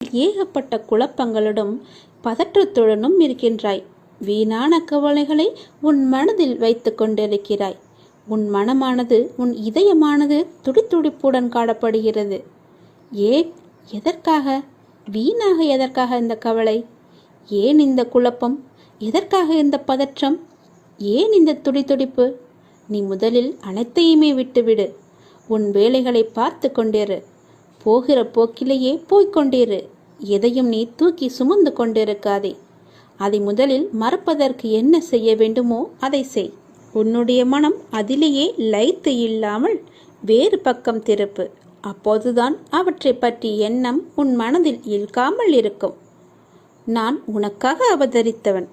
ஏகப்பட்ட குழப்பங்களுடன் பதற்றத்துடனும் இருக்கின்றாய். வீணான கவலைகளை உன் மனதில் வைத்து கொண்டிருக்கிறாய். உன் மனமானது, உன் இதயமானது துடித்துடிப்புடன் காணப்படுகிறது. ஏன்? எதற்காக? வீணாக எதற்காக இந்த கவலை? ஏன் இந்த குழப்பம்? எதற்காக இந்த பதற்றம்? ஏன் இந்த துடித்துடிப்பு? நீ முதலில் அனைத்தையுமே விட்டுவிடு. உன் வேலைகளை பார்த்து கொண்டிரு. போகிற போக்கிலேயே போய்கொண்டிரு. எதையும் நீ தூக்கி சுமந்து கொண்டிருக்காதே. அதை முதலில் மறப்பதற்கு என்ன செய்ய வேண்டுமோ அதை செய். உன்னுடைய மனம் அதிலேயே லயித்து இல்லாமல் வேறு பக்கம் திருப்பு. அப்போதுதான் அவற்றை பற்றி எண்ணம் உன் மனதில் இழுக்காமல் இருக்கும். நான் உனக்காக அவதரித்தவன்.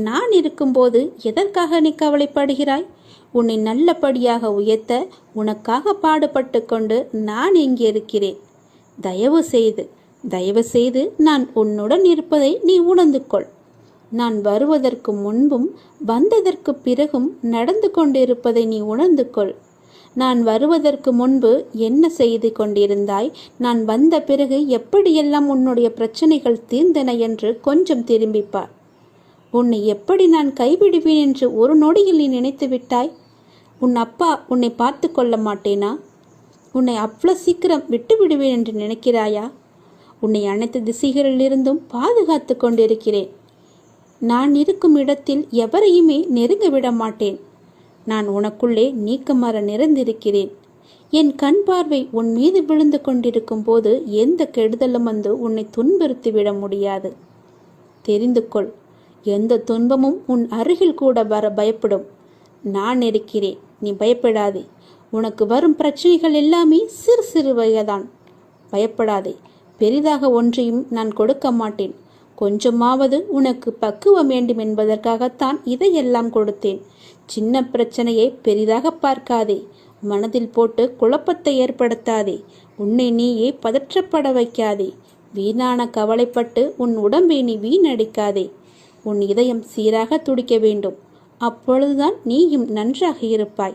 நான் இருக்கும்போது எதற்காக நீ கவலைப்படுகிறாய்? உன்னை நல்லபடியாக உயர்த்த உனக்காக பாடுபட்டு கொண்டு நான் இங்கே இருக்கிறேன். தயவு செய்து நான் உன்னுடன் இருப்பதை நீ உணர்ந்து கொள். நான் வருவதற்கு முன்பும் வந்ததற்கு பிறகும் நடந்து கொண்டிருப்பதை நீ உணர்ந்து கொள். நான் வருவதற்கு முன்பு என்ன செய்து கொண்டிருந்தாய், நான் வந்த பிறகு எப்படியெல்லாம் உன்னுடைய பிரச்சனைகள் தீர்ந்தன என்று கொஞ்சம் திரும்பிப்பார். உன்னை எப்படி நான் கைவிடுவேன் என்று ஒரு நொடியில் நீ நினைத்து விட்டாய்? உன் அப்பா உன்னை பார்த்து கொள்ள மாட்டேனா? உன்னை அவ்வளோ சீக்கிரம் விட்டு விடுவேன் என்று நினைக்கிறாயா? உன்னை அனைத்து திசைகளிலிருந்தும் பாதுகாத்து கொண்டிருக்கிறேன். நான் இருக்கும் இடத்தில் எவரையுமே நெருங்க விட மாட்டேன். நான் உனக்குள்ளே நீக்கமர நிறைந்திருக்கிறேன். என் கண் பார்வை உன் மீது விழுந்து கொண்டிருக்கும் போது எந்த கெடுதலும் வந்து உன்னை துன்புறுத்திவிட முடியாது. தெரிந்து கொள். எந்த துன்பமும் உன் அருகில் கூட வர பயப்படும். நான் இருக்கிறேன், நீ பயப்படாதே. உனக்கு வரும் பிரச்சனைகள் எல்லாமே சிறு சிறு வகைதான். பயப்படாதே. பெரிதாக ஒன்றையும் நான் கொடுக்க மாட்டேன். கொஞ்சமாவது உனக்கு பக்குவம் வேண்டும் என்பதற்காகத்தான் இதையெல்லாம் கொடுத்தேன். சின்ன பிரச்சனையை பெரிதாக பார்க்காதே. மனதில் போட்டு குழப்பத்தை ஏற்படுத்தாதே. உன்னை நீயே பதற்றப்பட வைக்காதே. வீணான கவலைப்பட்டு உன் உடம்பை நீ வீணடிக்காதே. உன் இதயம் சீராக துடிக்க வேண்டும். அப்பொழுதுதான் நீயும் நன்றாக இருப்பாய்.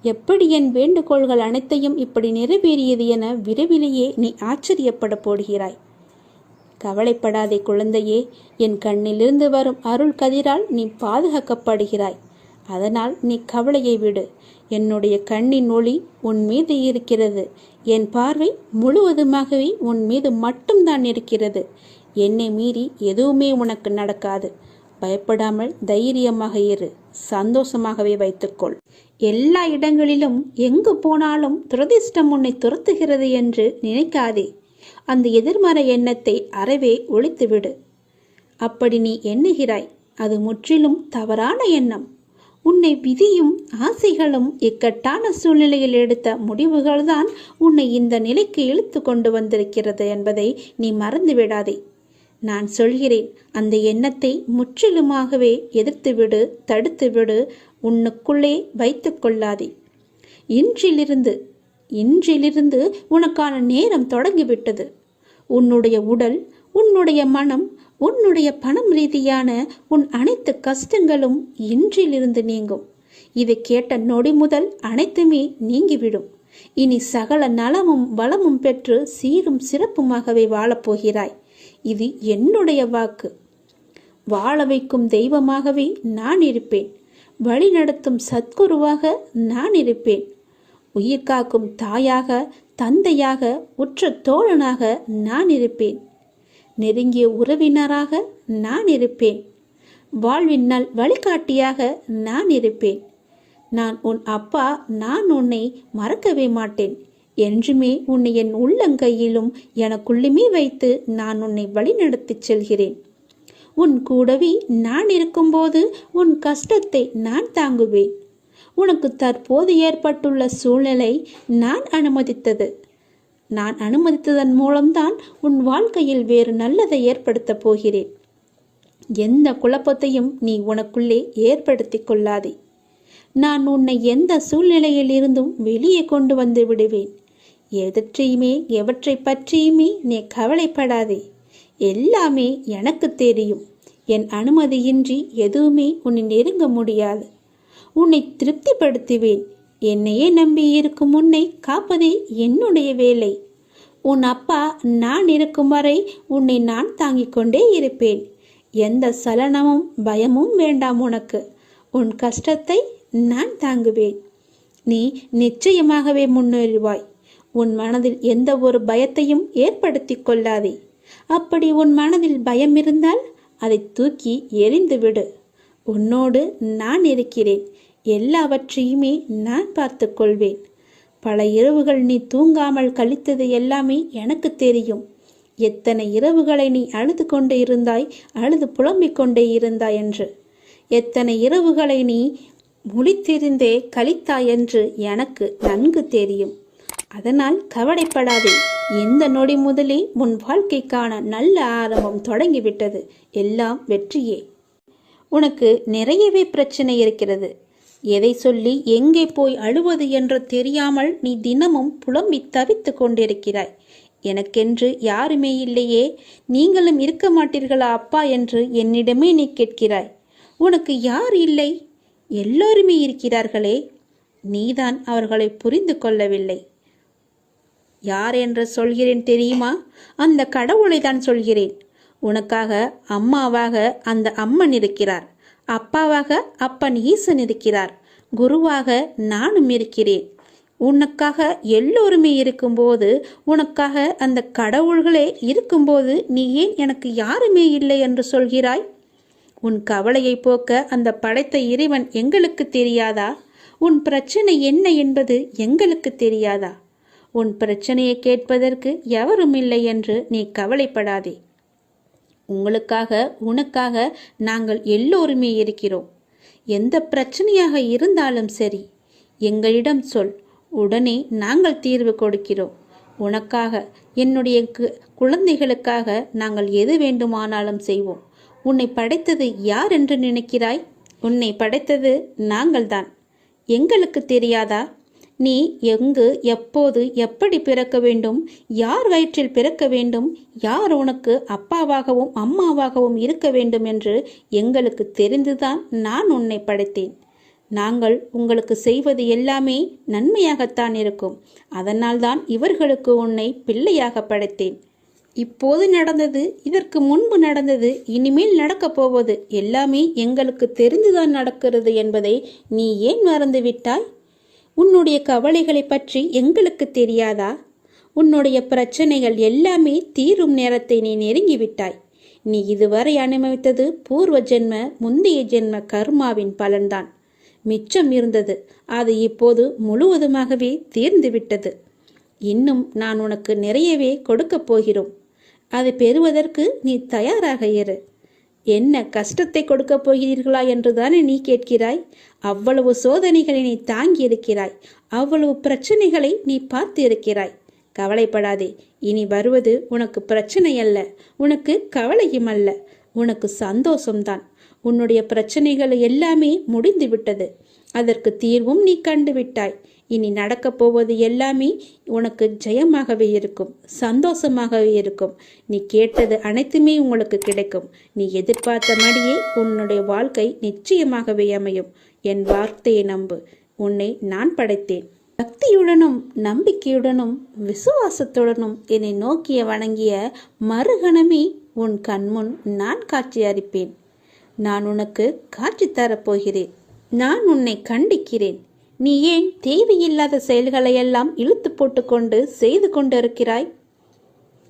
எப்படி என் வேண்டுகோள்கள் அனைத்தையும் இப்படி நிறைவேறியது என விரைவிலேயே நீ ஆச்சரியப்பட போடுகிறாய். கவலைப்படாதே குழந்தையே. என் கண்ணிலிருந்து வரும் அருள் கதிரால் நீ பாதுகாக்கப்படுகிறாய். அதனால் நீ கவலையை விடு. என்னுடைய கண்ணின் ஒளி உன் மீது இருக்கிறது. என் பார்வை முழுவதுமாகவே உன் மீது மட்டும்தான் இருக்கிறது. என்னை மீறி எதுவுமே உனக்கு நடக்காது. பயப்படாமல் தைரியமாக இரு. சந்தோஷமாகவே வைத்துக்கொள். எல்லா இடங்களிலும் எங்கு போனாலும் துரதிர்ஷ்டம் உன்னை துரத்துகிறது என்று நினைக்காதே. அந்த எதிர்மறை எண்ணத்தை அறவே ஒழித்துவிடு. அப்படி நீ எண்ணுகிறாய், அது முற்றிலும் தவறான எண்ணம். உன்னை விதியும் ஆசைகளும் இக்கட்டான சூழ்நிலையில் எடுத்த முடிவுகள்தான் உன்னை இந்த நிலைக்கு இழுத்து கொண்டு வந்திருக்கிறது என்பதை நீ மறந்துவிடாதே. நான் சொல்கிறேன், அந்த எண்ணத்தை முற்றிலுமாகவே எதிர்த்துவிடு, தடுத்துவிடு. உன்னுக்குள்ளே வைத்து கொள்ளாதே. இன்றிலிருந்து உனக்கான நேரம் தொடங்கிவிட்டது. உன்னுடைய உடல், உன்னுடைய மனம், உன்னுடைய பணம் ரீதியான உன் அனைத்து கஷ்டங்களும் இன்றிலிருந்து நீங்கும். இதை கேட்ட நொடி முதல் அனைத்துமே நீங்கிவிடும். இனி சகல நலமும் வளமும் பெற்று சீரும் சிறப்புமாகவே வாழப்போகிறாய். இது என்னுடைய வாக்கு. வாழ வைக்கும் தெய்வமாகவே நான் இருப்பேன். வழிநடத்தும் சத்குருவாக நான் இருப்பேன். உயிர் காக்கும் தாயாக, தந்தையாக, உற்ற தோழனாக நான் இருப்பேன். நெருங்கிய உறவினராக நான் இருப்பேன். வாழ்வின் நல் வழிகாட்டியாக நான் இருப்பேன். நான் உன் அப்பா. நான் உன்னை மறக்கவே மாட்டேன். என்றுமே உன்னை என் உள்ளங்கையிலும் எனக்குள்ளுமே வைத்து நான் உன்னை வழிநடத்தி செல்கிறேன். உன் கூடவே நான் இருக்கும்போது உன் கஷ்டத்தை நான் தாங்குவேன். உனக்கு தற்போது ஏற்பட்டுள்ள சூழ்நிலை நான் அனுமதித்ததன் மூலம்தான் உன் வாழ்க்கையில் வேறு நல்லதை ஏற்படுத்தப் போகிறேன். எந்த குழப்பத்தையும் நீ உனக்குள்ளே ஏற்படுத்தி கொள்ளாதே. நான் உன்னை எந்த சூழ்நிலையில் இருந்தும் வெளியே கொண்டு வந்து விடுவேன். எவற்றை பற்றியுமே நீ கவலைப்படாதே. எல்லாமே எனக்கு தெரியும். என் அனுமதியின்றி எதுவுமே உன்னை நெருங்க முடியாது. உன்னை திருப்திப்படுத்துவேன். என்னையே நம்பி இருக்கும் உன்னை காப்பதே என்னுடைய வேலை. உன் அப்பா நான் இருக்கும் வரை உன்னை நான் தாங்கிக் கொண்டே இருப்பேன். எந்த சலனமும் பயமும் வேண்டாம் உனக்கு. உன் கஷ்டத்தை நான் தாங்குவேன். நீ நிச்சயமாகவே முன்னேறுவாய். உன் மனதில் எந்த ஒரு பயத்தையும் ஏற்படுத்தி கொள்ளாதே. அப்படி உன் மனதில் பயம் இருந்தால் அதை தூக்கி எறிந்துவிடு. உன்னோடு நான் இருக்கிறேன். எல்லாவற்றையுமே நான் பார்த்து கொள்வேன். பல இரவுகள் நீ தூங்காமல் கழித்தது எல்லாமே எனக்கு தெரியும். எத்தனை இரவுகளை நீ அழுது கொண்டே இருந்தாய், அழுது புலம்பிக் கொண்டே இருந்தாய் என்று. எத்தனை இரவுகளை நீ முழித்திருந்தே கழித்தாய் என்று எனக்கு நன்கு தெரியும். அதனால் கவலைப்படாதே. எந்த நொடி முதலே உன் வாழ்க்கைக்கான நல்ல ஆரம்பம் தொடங்கிவிட்டது. எல்லாம் வெற்றியே. உனக்கு நிறையவே பிரச்சனை இருக்கிறது. எதை சொல்லி எங்கே போய் அழுவது என்று தெரியாமல் நீ தினமும் புலம்பி தவித்து கொண்டிருக்கிறாய். எனக்கென்று யாருமே இல்லையே, நீங்களும் இருக்க மாட்டீர்களா அப்பா என்று என்னிடமே நீ கேட்கிறாய். உனக்கு யார் இல்லை? எல்லோருமே இருக்கிறார்களே. நீதான் அவர்களை புரிந்து கொள்ளவில்லை. யார் என்று சொல்கிறேன் தெரியுமா? அந்த கடவுளை தான் சொல்கிறேன். உனக்காக அம்மாவாக அந்த அம்மன் இருக்கிறார். அப்பாவாக அப்பன் ஈசன் இருக்கிறார். குருவாக நானும் இருக்கிறேன். உனக்காக எல்லோருமே இருக்கும்போது, உனக்காக அந்த கடவுள்களே இருக்கும்போது நீ ஏன் எனக்கு யாருமே இல்லை என்று சொல்கிறாய்? உன் கவலையை போக்க அந்த படைத்த இறைவன் எங்களுக்கு தெரியாதா? உன் பிரச்சனை என்ன என்பது எங்களுக்கு தெரியாதா? உன் பிரச்சனையை கேட்பதற்கு எவரும் இல்லை என்று நீ கவலைப்படாதே. உங்களுக்காக உனக்காக நாங்கள் எல்லோருமே இருக்கிறோம். எந்த பிரச்சனையாக இருந்தாலும் சரி, எங்களிடம் சொல். உடனே நாங்கள் தீர்வு கொடுக்கிறோம். உனக்காக, என்னுடைய குழந்தைகளுக்காக நாங்கள் எது வேண்டுமானாலும் செய்வோம். உன்னை படைத்தது யார் என்று நினைக்கிறாய்? உன்னை படைத்தது நாங்கள்தான். எங்களுக்கு தெரியாதா? நீ எங்கு, எப்போது, எப்படி பிறக்க வேண்டும், யார் வயிற்றில் பிறக்க வேண்டும், யார் உனக்கு அப்பாவாகவும் அம்மாவாகவும் இருக்க வேண்டும் என்று எங்களுக்கு தெரிந்துதான் நான் உன்னை படைத்தேன். நாங்கள் உங்களுக்கு செய்வது எல்லாமே நன்மையாகத்தான் இருக்கும். அதனால்தான் இவர்களுக்கு உன்னை பிள்ளையாக படைத்தேன். இப்போது நடந்தது, இதற்கு முன்பு நடந்தது, இனிமேல் நடக்கப் போவது எல்லாமே எங்களுக்கு தெரிந்துதான் நடக்கிறது என்பதை நீ ஏன் மறந்துவிட்டாய்? உன்னுடைய கவலைகளை பற்றி எங்களுக்கு தெரியாதா? உன்னுடைய பிரச்சனைகள் எல்லாமே தீரும் நேரத்தை நீ நெருங்கிவிட்டாய். நீ இதுவரை அனுபவித்தது பூர்வ ஜென்ம, முந்தைய ஜென்ம கர்மாவின் பலன்தான். மிச்சம் இருந்தது, அது இப்போது முழுவதுமாகவே தீர்ந்துவிட்டது. இன்னும் நான் உனக்கு நிறையவே கொடுக்கப் போகிறோம். அதை பெறுவதற்கு நீ தயாராக இரு. என்ன கஷ்டத்தை கொடுக்கப் போகிறீர்களா என்றுதானே நீ கேட்கிறாய்? அவ்வளவு சோதனைகளை நீ தாங்கி இருக்கிறாய். அவ்வளவு பிரச்சனைகளை நீ பார்த்து இருக்கிறாய். கவலைப்படாதே. இனி வருவது உனக்கு பிரச்சனை அல்ல, உனக்கு கவலையும் அல்ல, உனக்கு சந்தோஷம்தான். உன்னுடைய பிரச்சனைகள் எல்லாமே முடிந்து விட்டது. அதற்கு தீர்வும் நீ கண்டுவிட்டாய். இனி நடக்கப் போவது எல்லாமே உனக்கு ஜெயமாகவே இருக்கும், சந்தோஷமாகவே இருக்கும். நீ கேட்டது அனைத்துமே உங்களுக்கு கிடைக்கும். நீ எதிர்பார்த்தபடியே உன்னுடைய வாழ்க்கை நிச்சயமாகவே அமையும். என் வார்த்தையை நம்பு. உன்னை நான் படைத்தேன். பக்தியுடனும் நம்பிக்கையுடனும் விசுவாசத்துடனும் என்னை நோக்கிய வணங்கிய மறுகணமே உன் கண்முன் நான் காட்சி அளிப்பேன். நான் உனக்கு காட்சி தரப்போகிறேன். நான் உன்னை கண்டிக்கிறேன். நீ ஏன் தேவையில்லாத செயல்களையெல்லாம் இழுத்து போட்டுக்கொண்டு செய்து கொண்டிருக்கிறாய்?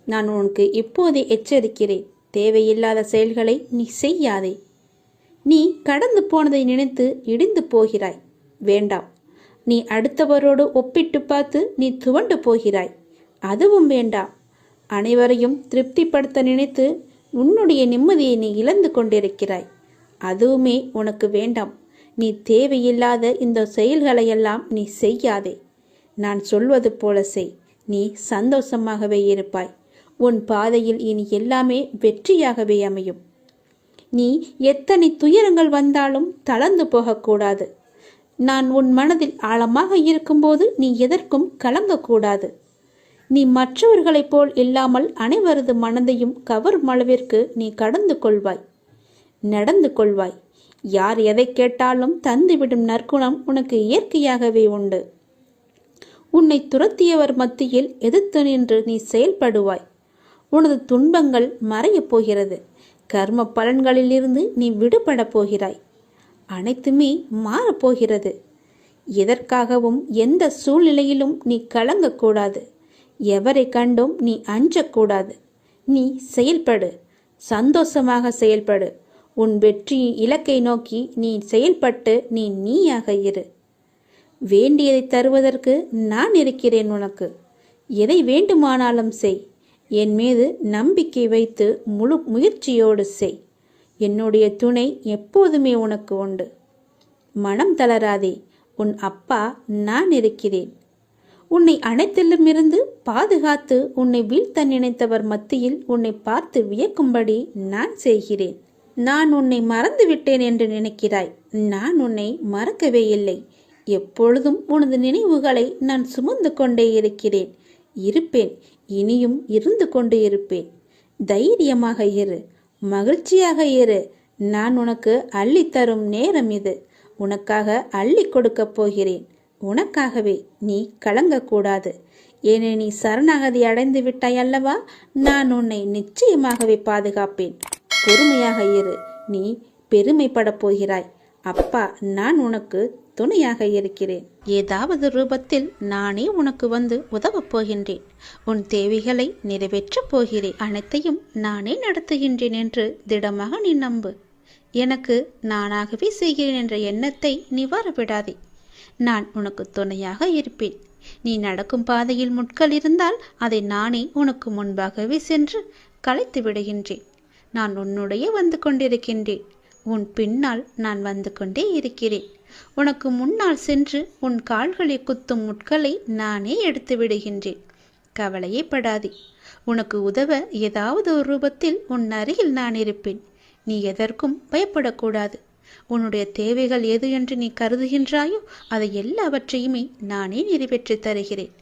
நான் உனக்கு இப்போதே எச்சரிக்கிறேன். தேவையில்லாத செயல்களை நீ செய்யாதே. நீ கடந்து போனதை நினைத்து இடிந்து போகிறாய். வேண்டாம். நீ அடுத்தவரோடு ஒப்பிட்டு பார்த்து நீ துவண்டு போகிறாய். அதுவும் வேண்டாம். அனைவரையும் திருப்திப்படுத்த நினைத்து உன்னுடைய நிம்மதியை நீ இழந்து கொண்டிருக்கிறாய். அதுவுமே உனக்கு வேண்டாம். நீ தேவையில்லாத இந்த செயல்களையெல்லாம் நீ செய்யாதே. நான் சொல்வது போல செய். நீ சந்தோஷமாகவே இருப்பாய். உன் பாதையில் இனி எல்லாமே வெற்றியாகவே அமையும். நீ எத்தனை துயரங்கள் வந்தாலும் தளர்ந்து போகக்கூடாது. நான் உன் மனதில் ஆழமாக இருக்கும்போது நீ எதற்கும் கலங்கக்கூடாது. நீ மற்றவர்களைப் போல் இல்லாமல் அனைவரது மனதையும் கவரும் அளவிற்கு நீ கடந்து கொள்வாய், நடந்து கொள்வாய். யார் எதை கேட்டாலும் தந்துவிடும் நற்குணம் உனக்கு இயற்கையாகவே உண்டு. உன்னை துரத்தியவர் மத்தியில் எதிர்த்து நின்று நீ செயல்படுவாய். உனது துன்பங்கள் மறையப் போகிறது. கர்ம பலன்களிலிருந்து நீ விடுபட போகிறாய். அனைத்துமே மாறப்போகிறது. எதற்காகவும் எந்த சூழ்நிலையிலும் நீ கலங்கக்கூடாது. எவரை கண்டும் நீ அஞ்சக்கூடாது. நீ செயல்படு, சந்தோஷமாக செயல்படு. உன் வெற்றி இலக்கை நோக்கி நீ செயல்பட்டு நீ நீயாக இரு. வேண்டியதை தருவதற்கு நான் இருக்கிறேன் உனக்கு. எதை வேண்டுமானாலும் செய். என் மீது நம்பிக்கை வைத்து முழு முயற்சியோடு செய். என்னுடைய துணை எப்போதுமே உனக்கு உண்டு. மனம் தளராதே. உன் அப்பா நான் இருக்கிறேன். உன்னை அனைத்திலுமிருந்து பாதுகாத்து உன்னை வீழ்த்த நினைத்தவர் மத்தியில் உன்னை பார்த்து வியக்கும்படி நான் செய்கிறேன். நான் உன்னை மறந்து விட்டேன் என்று நினைக்கிறாய். நான் உன்னை மறக்கவே இல்லை. எப்பொழுதும் உனது நினைவுகளை நான் சுமந்து கொண்டே இருக்கிறேன். இருப்பேன். இனியும் இருந்து கொண்டு இருப்பேன். தைரியமாக இரு. மகிழ்ச்சியாக இரு. நான் உனக்கு அள்ளித்தரும் நேரம் இது. உனக்காக அள்ளி கொடுக்கப் போகிறேன். உனக்காகவே. நீ கலங்கக்கூடாது. ஏனே நீ சரணாகதி அடைந்து விட்டாய் அல்லவா? நான் உன்னை நிச்சயமாகவே பாதுகாப்பேன். பொறுமையாக இரு. நீ பெருமைப்படப் போகிறாய். அப்பா நான் உனக்கு துணையாக இருக்கிறேன். ஏதாவது ரூபத்தில் நானே உனக்கு வந்து உதவப் போகின்றேன். உன் தேவைகளை நிறைவேற்றப் போகிறேன். அனைத்தையும் நானே நடத்துகின்றேன் என்று திடமாக நீ நம்பு. எனக்கு நானாகவே செய்கிறேன் என்ற எண்ணத்தை நீ வரவிடாதே. நான் உனக்கு துணையாக இருப்பேன். நீ நடக்கும் பாதையில் முட்கள் இருந்தால் அதை நானே உனக்கு முன்பாகவே சென்று களைத்து விடுகின்றேன். நான் உன்னுடைய வந்து கொண்டிருக்கின்றேன். உன் பின்னால் நான் வந்து கொண்டே இருக்கிறேன். உனக்கு முன்னால் சென்று உன் கால்களை குத்தும் முட்களை நானே எடுத்து விடுகின்றேன். கவலையே படாதே. உனக்கு உதவ ஏதாவது ஒரு ரூபத்தில் உன் அருகில் நான் இருப்பேன். நீ எதற்கும் பயப்படக்கூடாது. உன்னுடைய தேவைகள் எது என்று நீ கருதுகின்றாயோ அதை எல்லாவற்றையுமே நானே நிறைவேற்றி தருகிறேன்.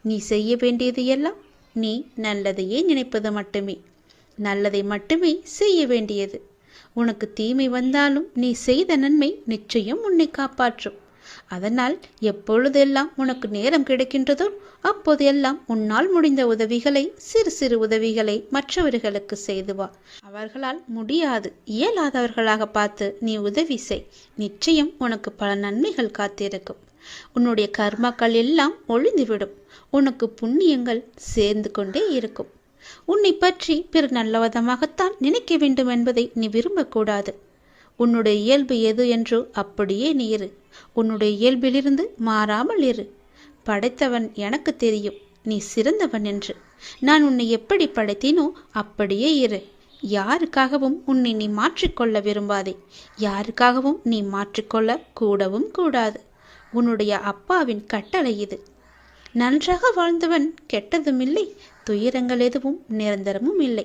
நீ செய்ய வேண்டியது எல்லாம் நீ நல்லதையே நினைப்பது மட்டுமே. நல்லதை மட்டுமே செய்ய வேண்டியது. உனக்கு தீமை வந்தாலும் நீ செய்த நன்மை நிச்சயம் உன்னை காப்பாற்றும். அதனால் எப்பொழுதெல்லாம் உனக்கு நேரம் கிடைக்கின்றதோ அப்போதெல்லாம் உன்னால் முடிந்த உதவிகளை, சிறு சிறு உதவிகளை மற்றவர்களுக்கு செய்து வா. அவர்களால் முடியாது, இயலாதவர்களாக பார்த்து நீ உதவி செய். நிச்சயம் உனக்கு பல நன்மைகள் காத்திருக்கும். உன்னுடைய கர்மாக்கள் எல்லாம் ஒழிந்துவிடும். உனக்கு புண்ணியங்கள் சேர்ந்து கொண்டே இருக்கும். உன்னை பற்றி பிறர் நல்லவிதமாகத்தான் நினைக்க வேண்டும் என்பதை நீ விரும்பக்கூடாது. உன்னுடைய இயல்பு எது என்றோ அப்படியே நீ இரு. உன்னுடைய இயல்பிலிருந்து மாறாமல் இரு. படைத்தவன் எனக்கு தெரியும் நீ சிறந்தவன் என்று. நான் உன்னை எப்படி படைத்தேனோ அப்படியே இரு. யாருக்காகவும் உன்னை நீ மாற்றிக்கொள்ள விரும்பாதே. யாருக்காகவும் நீ மாற்றிக்கொள்ள கூடவும் கூடாது. உன்னுடைய அப்பாவின் கட்டளை இது. நன்றாக வாழ்ந்தவன் கெட்டதும் இல்லை, துயரங்கள் எதுவும் நிரந்தரமும் இல்லை.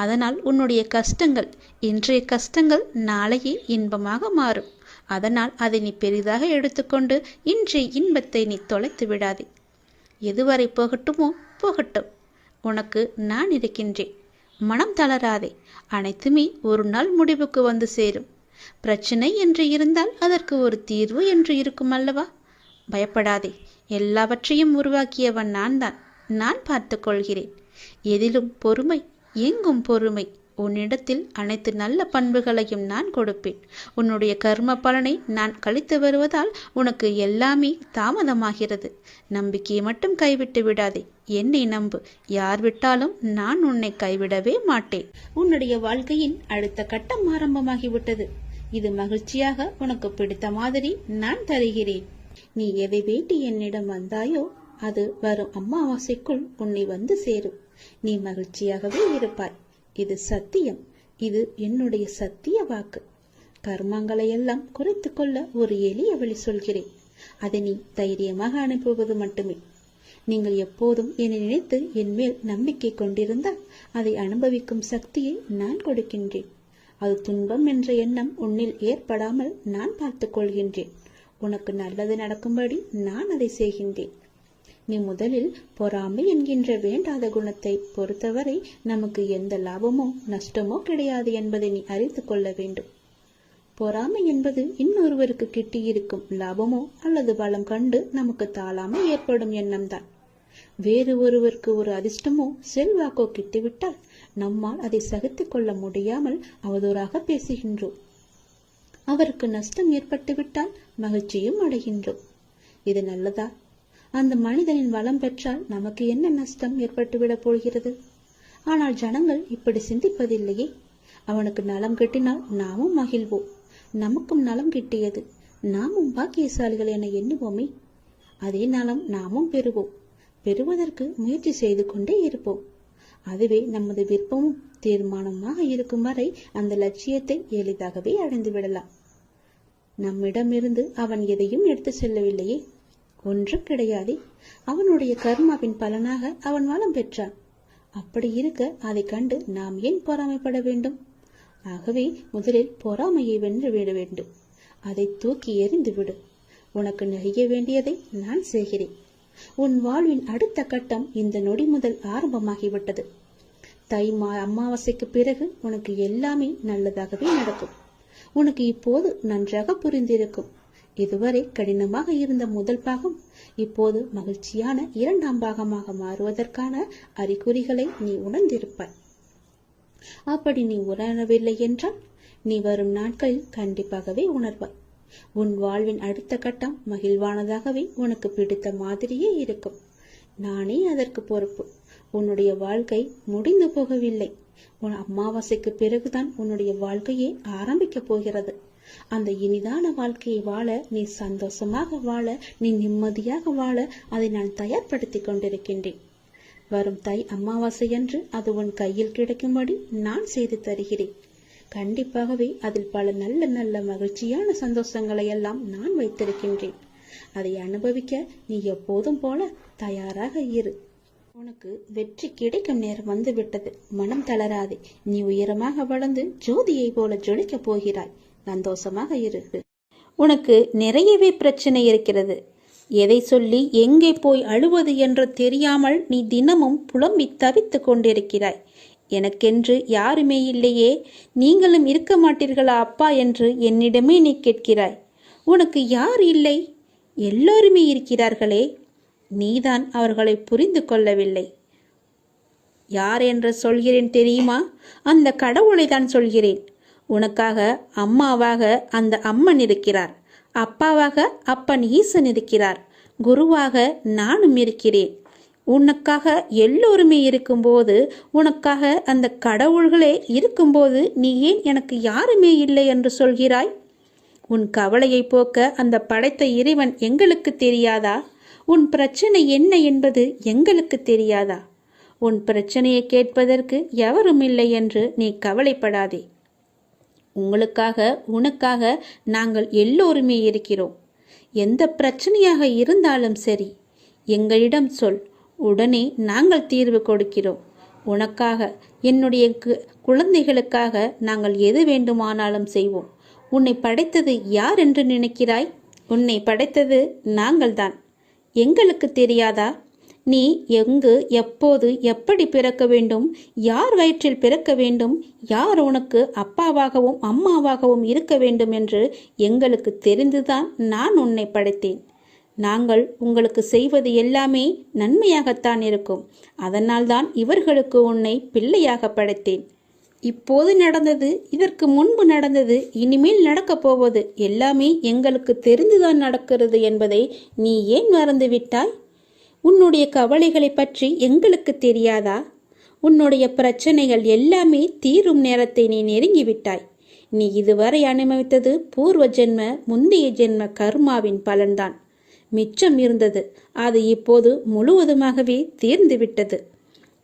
அதனால் உன்னுடைய கஷ்டங்கள், இன்றைய கஷ்டங்கள் நாளையே இன்பமாக மாறும். அதனால் அதை நீ பெரிதாக எடுத்துக்கொண்டு இன்றைய இன்பத்தை நீ தொலைத்து விடாதே. எதுவரை போகட்டுமோ போகட்டும். உனக்கு நான் இருக்கின்றேன். மனம் தளராதே. அனைத்துமே ஒரு நாள் முடிவுக்கு வந்து சேரும். பிரச்சனை என்று இருந்தால் அதற்கு ஒரு தீர்வு என்று இருக்கும் அல்லவா? பயப்படாதே. எல்லாவற்றையும் உருவாக்கியவன் நான் தான். நான் பார்த்து கொள்கிறேன். எதிலும் பொறுமை, எங்கும் பொறுமை. உன்னிடத்தில் அனைத்து நல்ல பண்புகளையும் நான் கொடுப்பேன். உன்னுடைய கர்ம பலனை நான் கழித்து வருவதால் உனக்கு எல்லாமே தாமதமாகிறது. நம்பிக்கையை மட்டும் கைவிட்டு விடாதே. என்னை நம்பு. யார் விட்டாலும் நான் உன்னை கைவிடவே மாட்டேன். உன்னுடைய வாழ்க்கையின் அடுத்த கட்டம் ஆரம்பமாகிவிட்டது. இது மகிழ்ச்சியாக உனக்கு பிடித்த மாதிரி நான் தருகிறேன். நீ எதை வேண்டி என்னிடம் வந்தாயோ அது வரும் அமாவாசைக்குள் உன்னை வந்து சேரும். நீ மகிழ்ச்சியாகவே இருப்பாய். இது சத்தியம். இது என்னுடைய சத்திய வாக்கு. கர்மங்களை எல்லாம் குறைத்து கொள்ள ஒரு எளிய வழி சொல்கிறேன். அதை நீ தைரியமாக அனுப்புவது மட்டுமே. நீங்கள் எப்போதும் என்னை நினைத்து என் மேல் நம்பிக்கை கொண்டிருந்தால் அதை அனுபவிக்கும் சக்தியை நான் கொடுக்கின்றேன். அது துன்பம் என்ற எண்ணம் உன்னில் ஏற்படாமல் நான் பார்த்துக் கொள்கின்றேன். உனக்கு நல்லது நடக்கும்படி நான் அதை செய்கின்றேன். நீ முதலில் பொறாமை என்கின்ற வேண்டாத குணத்தை பொறுத்தவரை நமக்கு எந்த லாபமோ நஷ்டமோ கிடையாது என்பதை நீ அறிந்து கொள்ள வேண்டும். பொறாமை என்பது இன்னொருவருக்கு கிட்டியிருக்கும் லாபமோ அல்லது பலம் கண்டு நமக்கு தாழாமல் ஏற்படும் எண்ணம்தான். வேறு ஒருவருக்கு ஒரு அதிர்ஷ்டமோ செல்வாக்கோ கிட்டிவிட்டால் நம்மால் அதை சகித்துக் கொள்ள முடியாமல் அவதூறாக பேசுகின்றோம். அவருக்கு நஷ்டம் ஏற்பட்டுவிட்டால் மகிழ்ச்சியும் அடைகின்றோம். இது நல்லதா? அந்த மனிதனின் வளம் பெற்றால் நமக்கு என்ன நஷ்டம் ஏற்பட்டுவிடப் போகிறது? ஆனால் ஜனங்கள் இப்படி சிந்திப்பதில்லையே. அவனுக்கு நலம் கிட்டினால் நாமும் மகிழ்வோம். நமக்கும் நலம் கிட்டியது, நாமும் பாக்கியசாலிகள் என எண்ணுவோமே. அதே நலம் நாமும் பெறுவோம். பெறுவதற்கு முயற்சி செய்து கொண்டே இருப்போம். அதுவே நமது விருப்பமும் தீர்மானமாக இருக்கும் வரை அந்த லட்சியத்தை எளிதாகவே அடைந்து விடலாம். நம்மிடமிருந்து அவன் எதையும் எடுத்து செல்லவில்லையே, ஒன்றும் கிடையாது. அவனுடைய கர்மாவின் பலனாக அவன் வளம் பெற்றான். அப்படி இருக்க அதை கண்டு நாம் ஏன் பொறாமைப்பட வேண்டும்? ஆகவே முதலில் பொறாமையை வென்று விட வேண்டும். அதை தூக்கி எறிந்து விடு. உனக்கு நெய்ய வேண்டியதை நான் செய்கிறேன். உன் வாழ்வின் அடுத்த கட்டம் இந்த நொடி முதல் ஆரம்பமாகிவிட்டது. தை அமாவாசைக்கு பிறகு உனக்கு எல்லாமே நல்லதாகவே நடக்கும். உனக்கு இப்போது நன்றாக புரிந்திருக்கும். இதுவரை கடினமாக இருந்த முதல் பாகம் இப்போது மகிழ்ச்சியான இரண்டாம் பாகமாக மாறுவதற்கான அறிகுறிகளை நீ உணர்ந்திருப்பாய். அப்படி நீ உணரவில்லை என்றால் நீ வரும் நாட்களில் கண்டிப்பாகவே உணர்வாய். உன் வாழ்வின் அடுத்த கட்டம் மகிழ்வானதாகவே உனக்கு பிடித்த மாதிரியே இருக்கும். நானே அதற்கு பொறுப்பு. உன்னுடைய வாழ்க்கை முடிந்து போகவில்லை. உன் அமாவாசைக்கு பிறகுதான் உன்னுடைய வாழ்க்கையே ஆரம்பிக்க போகிறது. அந்த இனிதான வாழ்க்கையை வாழ, நீ சந்தோஷமாக வாழ, நீ நிம்மதியாக வாழ அதை நான் தயார்படுத்தி கொண்டிருக்கின்றேன். வரும் தை அமாவாசை அன்று அது உன் கையில் கிடைக்கும்படி நான் செய்து தருகிறேன். கண்டிப்பாகவே அதில் பல நல்ல நல்ல மகிழ்ச்சியான சந்தோஷங்களை எல்லாம் நான் வைத்திருக்கின்றேன். அதை அனுபவிக்க நீ எப்போதும் போல தயாராக இரு. உனக்கு வெற்றி கிடைக்கும் நேரம் வந்துவிட்டது. மனம் தளராதே. நீ உயரமாக வளர்ந்து ஜோதியை போல ஜொலிக்கப் போகிறாய். சந்தோஷமாக இரு. உனக்கு நிறையவே பிரச்சனை இருக்கிறது. எதை சொல்லி எங்கே போய் அழுவது என்று தெரியாமல் நீ தினமும் புலம்பி தவித்து கொண்டிருக்கிறாய். எனக்கென்று யாருமே இல்லையே, நீங்களும் இருக்க மாட்டீர்களா அப்பா என்று என்னிடமே நீ கேட்கிறாய். உனக்கு யார் இல்லை? எல்லோருமே இருக்கிறார்களே. நீதான் அவர்களை புரிந்து கொள்ளவில்லை. யார் என்று சொல்கிறேன் தெரியுமா? அந்த கடவுளை தான் சொல்கிறேன். உனக்காக அம்மாவாக அந்த அம்மன் இருக்கிறார். அப்பாவாக அப்பன் ஈசன் இருக்கிறார். குருவாக நானும் இருக்கிறேன். உனக்காக எல்லோருமே இருக்கும்போது, உனக்காக அந்த கடவுள்களே இருக்கும்போது நீ ஏன் எனக்கு யாருமே இல்லை என்று சொல்கிறாய்? உன் கவலையை போக்க அந்த படைத்த இறைவன் எங்களுக்கு தெரியாதா? உன் பிரச்சனை என்ன என்பது எங்களுக்கு தெரியாதா? உன் பிரச்சனையை கேட்பதற்கு எவரும் இல்லை என்று நீ கவலைப்படாதே. உங்களுக்காக உனக்காக நாங்கள் எல்லோருமே இருக்கிறோம். எந்த பிரச்சனையாக இருந்தாலும் சரி, எங்களிடம் சொல். உடனே நாங்கள் தீர்வு கொடுக்கிறோம். உனக்காக, என்னுடைய குழந்தைகளுக்காக நாங்கள் எது வேண்டுமானாலும் செய்வோம். உன்னை படைத்தது யார் என்று நினைக்கிறாய்? உன்னை படைத்தது நாங்கள்தான். எங்களுக்கு தெரியாதா? நீ எங்கு, எப்போது, எப்படி பிறக்க வேண்டும், யார் வயிற்றில் பிறக்க வேண்டும், யார் உனக்கு அப்பாவாகவும் அம்மாவாகவும் இருக்க வேண்டும் என்று எங்களுக்கு தெரிந்துதான் நான் உன்னை படைத்தேன். நாங்கள் உங்களுக்கு செய்வது எல்லாமே நன்மையாகத்தான் இருக்கும். அதனால்தான் இவர்களுக்கு உன்னை பிள்ளையாக படைத்தேன். இப்போது நடந்தது, இதற்கு முன்பு நடந்தது, இனிமேல் நடக்கப் போவது எல்லாமே எங்களுக்கு தெரிந்துதான் நடக்கிறது என்பதை நீ ஏன் மறந்துவிட்டாய்? உன்னுடைய கவலைகளை பற்றி எங்களுக்கு தெரியாதா? உன்னுடைய பிரச்சனைகள் எல்லாமே தீரும் நேரத்தை நீ நெருங்கிவிட்டாய். நீ இதுவரை அனுபவித்தது பூர்வ ஜென்ம, முந்தைய ஜென்ம கர்மாவின் பலன்தான். மிச்சம் இருந்தது, அது இப்போது முழுவதுமாகவே தீர்ந்துவிட்டது.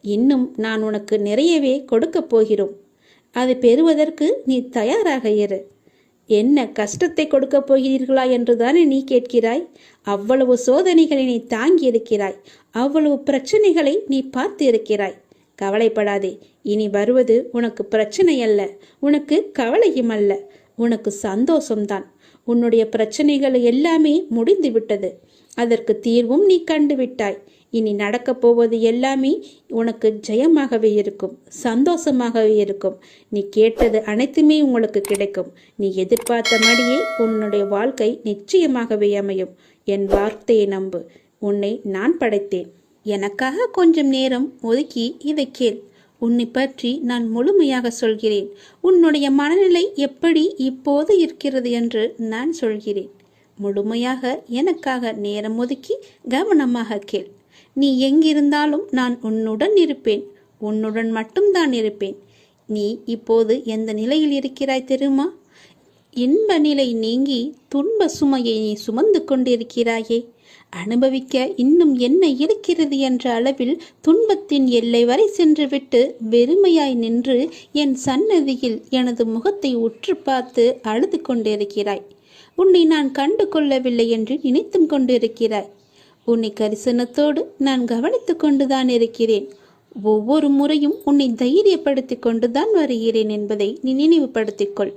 இன்னும் நான் உனக்கு நிறையவே கொடுக்கப் போகிறோம். அதை பெறுவதற்கு நீ தயாராக இரு. என்ன கஷ்டத்தை கொடுக்கப் போகிறீர்களா என்றுதானே நீ கேட்கிறாய்? அவ்வளவு சோதனைகளை நீ தாங்கி இருக்கிறாய். அவ்வளவு பிரச்சனைகளை நீ பார்த்து இருக்கிறாய். கவலைப்படாதே. இனி வருவது உனக்கு பிரச்சனை அல்ல, உனக்கு கவலையும் அல்ல, உனக்கு சந்தோஷம்தான். உன்னுடைய பிரச்சனைகள் எல்லாமே முடிந்து விட்டது. அதற்கு தீர்வும் நீ கண்டு விட்டாய். இனி நடக்கப் போவது எல்லாமே உனக்கு ஜெயமாகவே இருக்கும், சந்தோஷமாகவே இருக்கும். நீ கேட்டது அனைத்துமே உங்களுக்கு கிடைக்கும். நீ எதிர்பார்த்தபடியே உன்னுடைய வாழ்க்கை நிச்சயமாகவே அமையும். என் வார்த்தையை நம்பு. உன்னை நான் படைத்தேன். எனக்காக கொஞ்சம் நேரம் ஒதுக்கி இதை கேள். உன்னை பற்றி நான் முழுமையாக சொல்கிறேன். உன்னுடைய மனநிலை எப்படி இப்போது இருக்கிறது என்று நான் சொல்கிறேன். முழுமையாக எனக்காக நேரம் ஒதுக்கி கவனமாக கேள். நீ எங்கிருந்தாலும் நான் உன்னுடன் இருப்பேன். உன்னுடன் மட்டும்தான் இருப்பேன். நீ இப்போது எந்த நிலையில் இருக்கிறாய் தெரியுமா? இன்ப நிலை நீங்கி துன்ப சுமையை நீ சுமந்து கொண்டிருக்கிறாயே. அனுபவிக்க இன்னும் என்ன இருக்கிறது என்ற அளவில் துன்பத்தின் எல்லை வரை சென்றுவிட்டு வெறுமையாய் நின்று என் சன்னதியில் எனது முகத்தை உற்று பார்த்து அழுது கொண்டிருக்கிறாய். உன்னை நான் கண்டு கொள்ளவில்லை என்று நினைத்தும் கொண்டிருக்கிறாய். உன்னை கரிசனத்தோடு நான் கவனித்து கொண்டுதான் இருக்கிறேன். ஒவ்வொரு முறையும் உன்னை தைரியப்படுத்தி கொண்டுதான் வருகிறேன் என்பதை நீ நினைவுபடுத்திக்கொள்.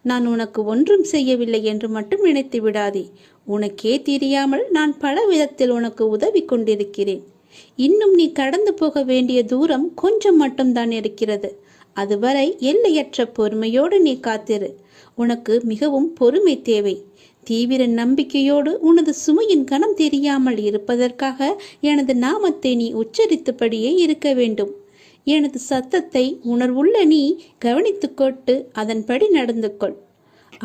நான் உனக்கு ஒன்றும் செய்யவில்லை என்று மட்டும் நினைத்து விடாதே. உனக்கே தெரியாமல் நான் பல விதத்தில் உனக்கு உதவி கொண்டிருக்கிறேன். இன்னும் நீ கடந்து போக வேண்டிய தூரம் கொஞ்சம் மட்டும்தான் இருக்கிறது. அதுவரை எல்லையற்ற பொறுமையோடு நீ காத்திரு. உனக்கு மிகவும் பொறுமை தேவை. தீவிர நம்பிக்கையோடு உனது சுமையின் கணம் தெரியாமல் இருப்பதற்காக எனது நாமத்தை நீ உச்சரித்தபடியே இருக்க வேண்டும். எனது சத்தத்தை உணர்வுள்ள நீ கவனித்துக்கொண்டு அதன்படி நடந்து கொள்.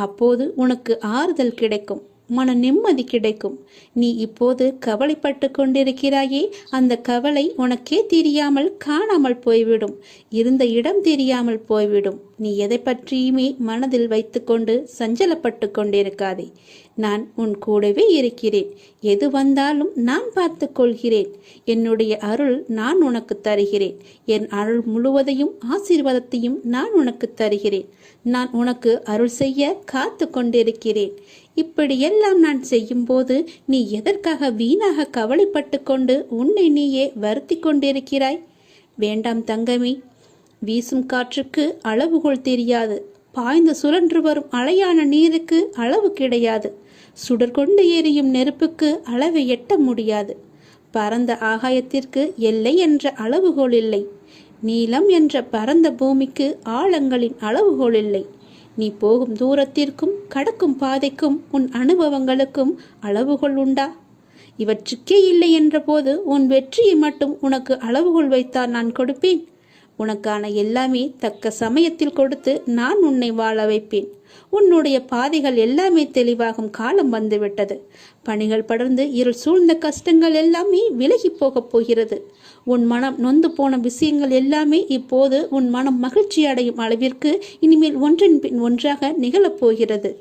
அப்போது உனக்கு ஆறுதல் கிடைக்கும், மன நிம்மதி கிடைக்கும். நீ இப்போது கவலைப்பட்டு கொண்டிருக்கிறாயே, அந்த கவலை உனக்கே தெரியாமல் காணாமல் போய்விடும். இருந்த இடம் தெரியாமல் போய்விடும். நீ எதை பற்றியுமே மனதில் வைத்துக்கொண்டு சஞ்சலப்பட்டு கொண்டிருக்காதே. நான் உன் கூடவே இருக்கிறேன். எது வந்தாலும் நான் பார்த்து கொள்கிறேன். என்னுடைய அருள் நான் உனக்கு தருகிறேன். என் அருள் முழுவதையும் ஆசீர்வாதத்தையும் நான் உனக்கு தருகிறேன். நான் உனக்கு அருள் செய்ய காத்து கொண்டிருக்கிறேன். இப்படியெல்லாம் நான் செய்யும்போது நீ எதற்காக வீணாக கவலைப்பட்டு கொண்டு உன்னை நீயே வருத்தி கொண்டிருக்கிறாய்? வேண்டாம் தங்கமே. வீசும் காற்றுக்கு அளவுகோல் தெரியாது. பாய்ந்து சுழன்று வரும் அலையான நீருக்கு அளவு கிடையாது. சுடர் கொண்டு எரியும் நெருப்புக்கு அளவை எட்ட முடியாது. பரந்த ஆகாயத்திற்கு எல்லை என்ற அளவுகோல் இல்லை. நீளம் என்ற பரந்த பூமிக்கு ஆழங்களின் அளவுகோல் இல்லை. நீ போகும் தூரத்திற்கும் கடக்கும் பாதைக்கும் உன் அனுபவங்களுக்கும் அளவுகோல் உண்டா? இவற்றுக்கே இல்லை என்ற போது உன் வெற்றியை மட்டும் உனக்கு அளவுகோல் வைத்தால் நான் கொடுப்பேன். உனக்கான எல்லாமே தக்க சமயத்தில் கொடுத்து நான் உன்னை வாழ வைப்பேன். உன்னுடைய பாதைகள் எல்லாமே தெளிவாகும் காலம் வந்துவிட்டது. பணிகள் படர்ந்து இருள் சூழ்ந்த கஷ்டங்கள் எல்லாமே விலகி போகப் போகிறது. உன் மனம் நொந்து போன விஷயங்கள் எல்லாமே இப்போது உன் மனம் மகிழ்ச்சி அடையும் அளவிற்கு இனிமேல் ஒன்றின் பின் ஒன்றாக நிகழப்போகிறது.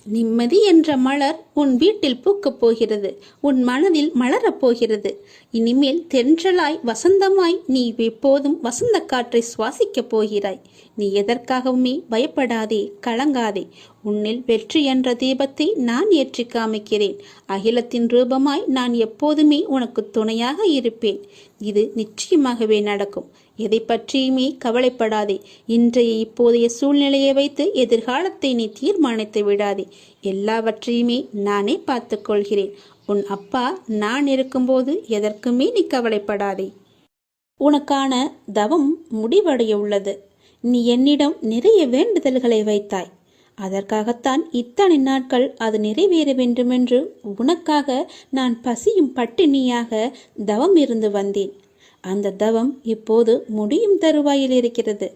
நிம்மதி என்ற மலர் உன் வீட்டில் பூக்கப் போகிறது. உன் மனதில் மலரப் போகிறது. இனிமேல் தென்றலாய் வசந்தமாய் நீ எப்போதும் வசந்த காற்றை சுவாசிக்கப் போகிறாய். நீ எதற்காகவுமே பயப்படாதே, கலங்காதே. உன்னில் வெற்றி என்ற தீபத்தை நான் ஏற்றி காமிக்கிறேன். அகிலத்தின் ரூபமாய் நான் எப்போதுமே உனக்கு துணையாக இருப்பேன். இது நிச்சயமாகவே நடக்கும். எதை பற்றியுமே கவலைப்படாதே. இன்றைய இப்போதைய சூழ்நிலையை வைத்து எதிர்காலத்தை நீ தீர்மானித்து விடாதே. எல்லாவற்றையுமே நானே பார்த்து கொள்கிறேன். உன் அப்பா நான் இருக்கும்போது எதற்குமே நீ கவலைப்படாதே. உனக்கான தவம் முடிவடைய உள்ளது. நீ என்னிடம் நிறைய வேண்டுதல்களை வைத்தாய். அதற்காகத்தான் இத்தனை நாட்கள் அது நிறைவேற வேண்டுமென்று உனக்காக நான் பசியும் பட்டினியாக தவம் இருந்து வந்தேன். அந்த தவம் இப்போது முடியும் தருவாயில் இருக்கிறது.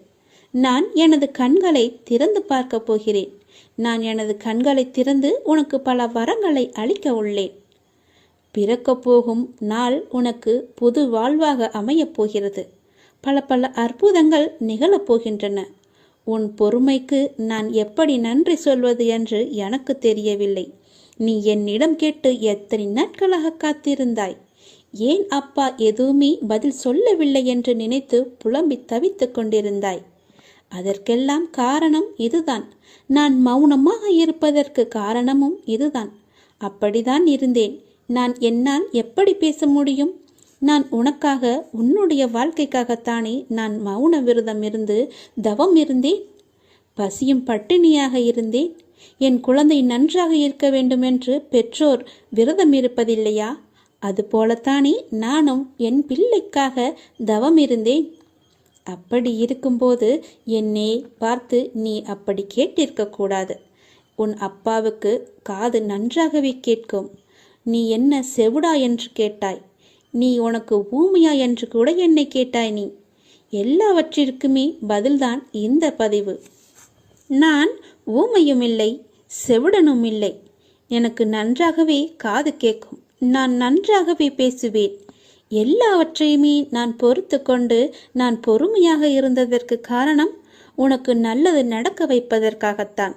நான் எனது கண்களை திறந்து பார்க்க போகிறேன். நான் எனது கண்களை திறந்து உனக்கு பல வரங்களை அளிக்க உள்ளேன். பிறக்கப் போகும் நாள் உனக்கு புது வாழ்வாக அமையப் போகிறது. பல பல அற்புதங்கள் நிகழப்போகின்றன. உன் பொறுமைக்கு நான் எப்படி நன்றி சொல்வது என்று எனக்கு தெரியவில்லை. நீ என்னிடம் கேட்டு எத்தனை நாட்களாக காத்திருந்தாய். ஏன் அப்பா எதுவுமே பதில் சொல்லவில்லை என்று நினைத்து புலம்பி தவித்துக் கொண்டிருந்தாய். அதற்கெல்லாம் காரணம் இதுதான். நான் மௌனமாக இருப்பதற்கு காரணமும் இதுதான். அப்படிதான் இருந்தேன். என்னால் எப்படி பேச முடியும்? நான் உனக்காக, உன்னுடைய வாழ்க்கைக்காகத்தானே நான் மௌன விரதம் இருந்து தவம் இருந்தேன். பசியும் பட்டினியாக இருந்தேன். என் குழந்தை நன்றாக இருக்க வேண்டுமென்று பெற்றோர் விரதம் இருப்பதில்லையா? அதுபோலத்தானே நானும் என் பிள்ளைக்காக தவம் இருந்தேன். அப்படி இருக்கும்போது என்னை பார்த்து நீ அப்படி கேட்டிருக்க கூடாது. உன் அப்பாவுக்கு காது நன்றாகவே கேட்கும். நீ என்ன செவிடா என்று கேட்டாய். நீ உனக்கு ஊமையா என்று கூட என்னை கேட்டாய். நீ எல்லாவற்றிற்குமே பதில்தான் இந்த பதிவு. நான் ஊமையும் இல்லை, செவிடனும் இல்லை. எனக்கு நன்றாகவே காது கேட்கும். நான் நன்றாகவே பேசுவேன். எல்லாவற்றையுமே நான் பொறுத்து கொண்டு நான் பொறுமையாக இருந்ததற்கு காரணம் உனக்கு நல்லது நடக்க வைப்பதற்காகத்தான்.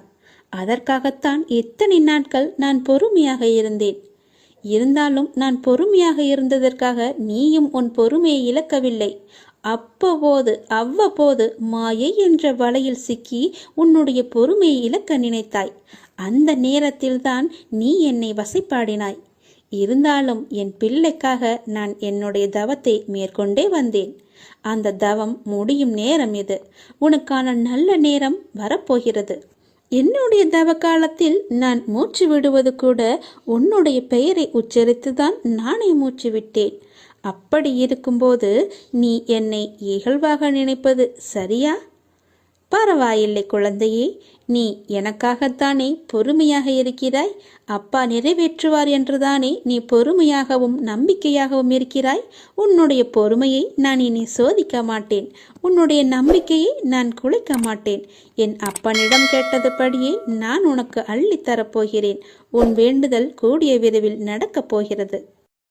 அதற்காகத்தான் இத்தனை நாட்கள் நான் பொறுமையாக இருந்தேன். இருந்தாலும் நான் பொறுமையாக இருந்ததற்காக நீயும் உன் பொறுமையை இழக்கவில்லை. அவ்வப்போது மாயை என்ற வலையில் சிக்கி உன்னுடைய பொறுமையை இழக்க நினைத்தாய். அந்த நேரத்தில்தான் நீ என்னை வசைப்பாடினாய். இருந்தாலும் என் பிள்ளைக்காக நான் என்னுடைய தவத்தை மேற்கொண்டே வந்தேன். அந்த தவம் முடியும் நேரம் இது. உனக்கான நல்ல நேரம் வரப்போகிறது. என்னுடைய தவ காலத்தில் நான் மூச்சு விடுவது கூட உன்னுடைய பெயரை உச்சரித்துதான் நானே மூச்சு விட்டேன். அப்படி இருக்கும்போது நீ என்னை இகழ்வாக நினைப்பது சரியா? பரவாயில்லை குழந்தையே, நீ எனக்காகத்தானே பொறுமையாக இருக்கிறாய். அப்பா நிறைவேற்றுவார் என்றுதானே நீ பொறுமையாகவும் நம்பிக்கையாகவும் இருக்கிறாய். உன்னுடைய பொறுமையை நான் இனி சோதிக்க மாட்டேன். உன்னுடைய நம்பிக்கையை நான் குலைக்க மாட்டேன். என் அப்பனிடம் கேட்டதுபடியே நான் உனக்கு அள்ளித்தரப்போகிறேன். உன் வேண்டுதல் கூடிய விரைவில் நடக்கப் போகிறது.